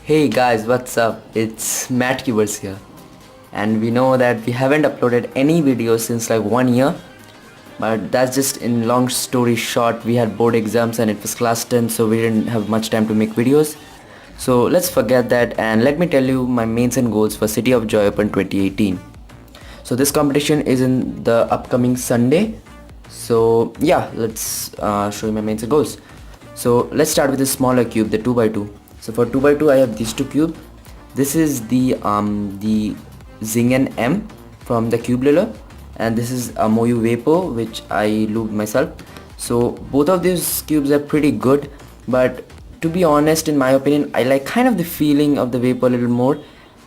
Hey guys, what's up? It's Matt Keywords here. And we know that we haven't uploaded any videos since like 1 year. But that's just in long story short, we had board exams and it was class 10, so we didn't have much time to make videos. So let's forget that and let me tell you my mains and goals for City of Joy Open 2018. So this competition is in the upcoming Sunday. So yeah, let's show you my mains and goals. So let's start with the smaller cube, the 2x2. So for 2x2 I have these two cubes. This is the Zingen M from the Cube Liller, and this is a Moyu Vapor which I lubed myself. So both of these cubes are pretty good, but to be honest, in my opinion, I like kind of the feeling of the Vapor a little more.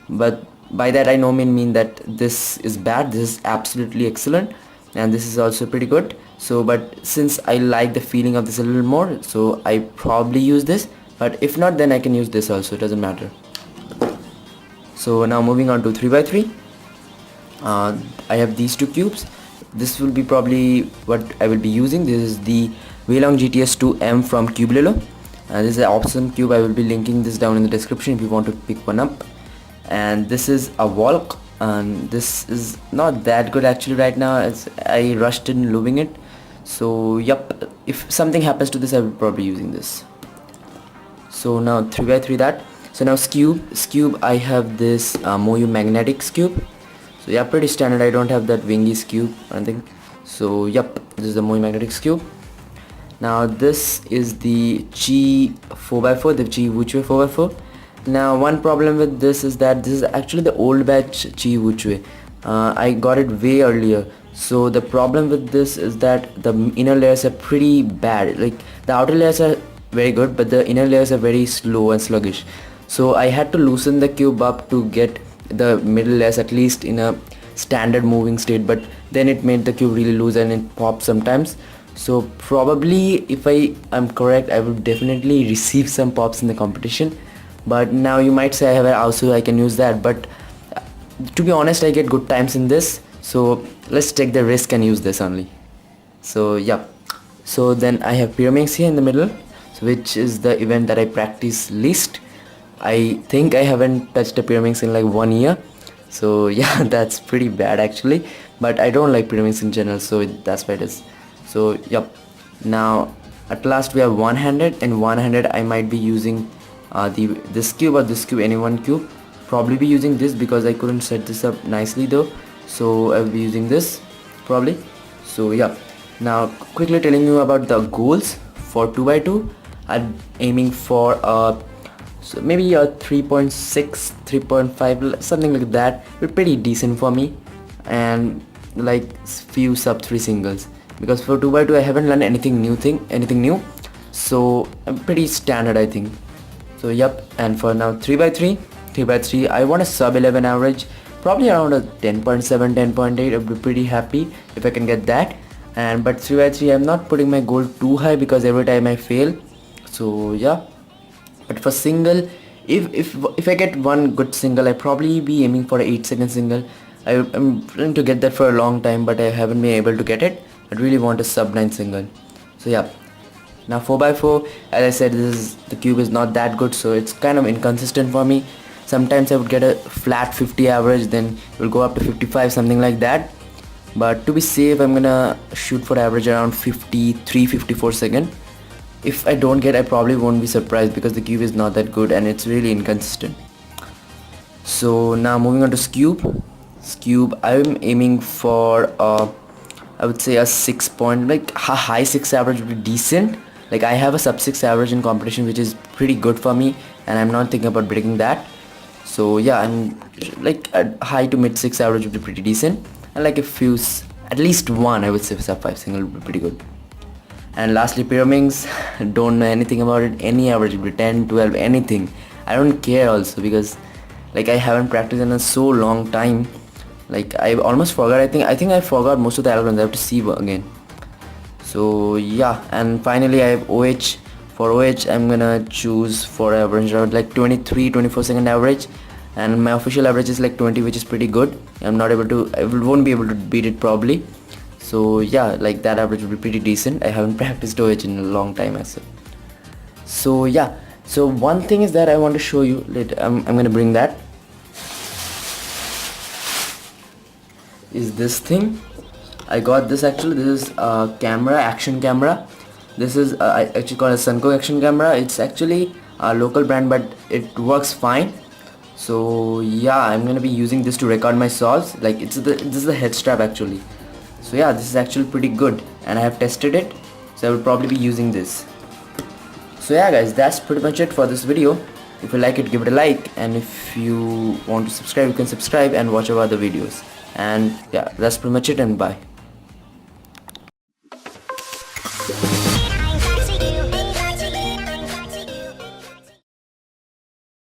But by that I no mean that this is bad. This is absolutely excellent, and this is also pretty good. So but since I like the feeling of this a little more, so I probably use this, but if not, then I can use this also, it doesn't matter. So now moving on to 3x3, I have these two cubes. This will be probably what I will be using. This is the Weilong GTS 2M from Cube Lilo. This is an awesome cube. I will be linking this down in the description if you want to pick one up. And this is a Volk, and this is not that good actually right now as I rushed in lubing it. So yep, if something happens to this, I will probably be using this. So now 3x3 that. So now Skewb, I have this Moyu magnetic Skewb. So yeah, pretty standard. I don't have that Wingy Skewb, I think. So yep, this is the Moyu magnetic Skewb. Now this is the Qiyi 4x4, the Qiyi Wuchue 4x4. Now one problem with this is that this is actually the old batch Qiyi Wuchue. I got it way earlier. So the problem with this is that the inner layers are pretty bad. Like the outer layers are very good, but the inner layers are very slow and sluggish. So I had to loosen the cube up to get the middle layers at least in a standard moving state, but then it made the cube really loose and it pops sometimes. So probably if I am correct, I will definitely receive some pops in the competition. But now you might say I have also I can use that, but to be honest, I get good times in this, so let's take the risk and use this only. So yeah, so then I have Pyraminx here in the middle, so which is the event that I practice least. I think I haven't touched a Pyraminx in like 1 year, so yeah, that's pretty bad actually, but I don't like Pyraminx in general, so that's why it is. So yep, now at last we have one-handed, and one-handed I might be using this cube or this cube, any one cube. Probably be using this because I couldn't set this up nicely though, so I'll be using this probably. So yeah, now quickly telling you about the goals for 2x2. I'm aiming for so maybe a 3.6, 3.5, something like that. It's pretty decent for me, and like few sub 3 singles, because for 2x2 I haven't learned anything new, so I'm pretty standard I think. So yep, and for now 3x3 I want a sub 11 average, probably around a 10.7, 10.8. I'll be pretty happy if I can get that. And but 3x3 I'm not putting my goal too high because every time I fail. So yeah, but for single, if I get one good single, I probably be aiming for a 8-second single. I'm trying to get that for a long time, but I haven't been able to get it. I really want a sub 9 single. So yeah, now 4x4, as I said, the cube is not that good, so it's kind of inconsistent for me. Sometimes I would get a flat 50 average, then it will go up to 55, something like that. But to be safe, I'm gonna shoot for average around 53, 54 second. If I don't get, I probably won't be surprised because the cube is not that good and it's really inconsistent. So now moving on to Skewb, I'm aiming for I would say a 6 point, like a high 6 average would be decent. Like I have a sub 6 average in competition, which is pretty good for me, and I'm not thinking about breaking that. So yeah, I'm like a high to mid 6 average would be pretty decent, and like a few, at least one, I would say sub 5 single would be pretty good. And lastly, Pyraminx, don't know anything about it. Any average would be 10, 12, anything. I don't care also because like I haven't practiced in a so long time. Like I almost forgot. I think I forgot most of the algorithms. I have to see again. So yeah, and finally I have OH. For OH I'm gonna choose for average around like 23, 24 second average, and my official average is like 20, which is pretty good. I won't be able to beat it probably. So yeah, like that average would be pretty decent. I haven't practiced OH in a long time as well. So yeah, So one thing is that I want to show you. I'm gonna bring that. Is this thing? I got this actually. This is a camera, action camera. This is I actually call it Sunco action camera. It's actually a local brand, but it works fine. So yeah, I'm gonna be using this to record my saws. Like this is the head strap actually. So yeah, this is actually pretty good, and I have tested it. So I will probably be using this. So yeah guys, that's pretty much it for this video. If you like it, give it a like, and if you want to subscribe, you can subscribe and watch our other videos. And yeah, that's pretty much it, and bye.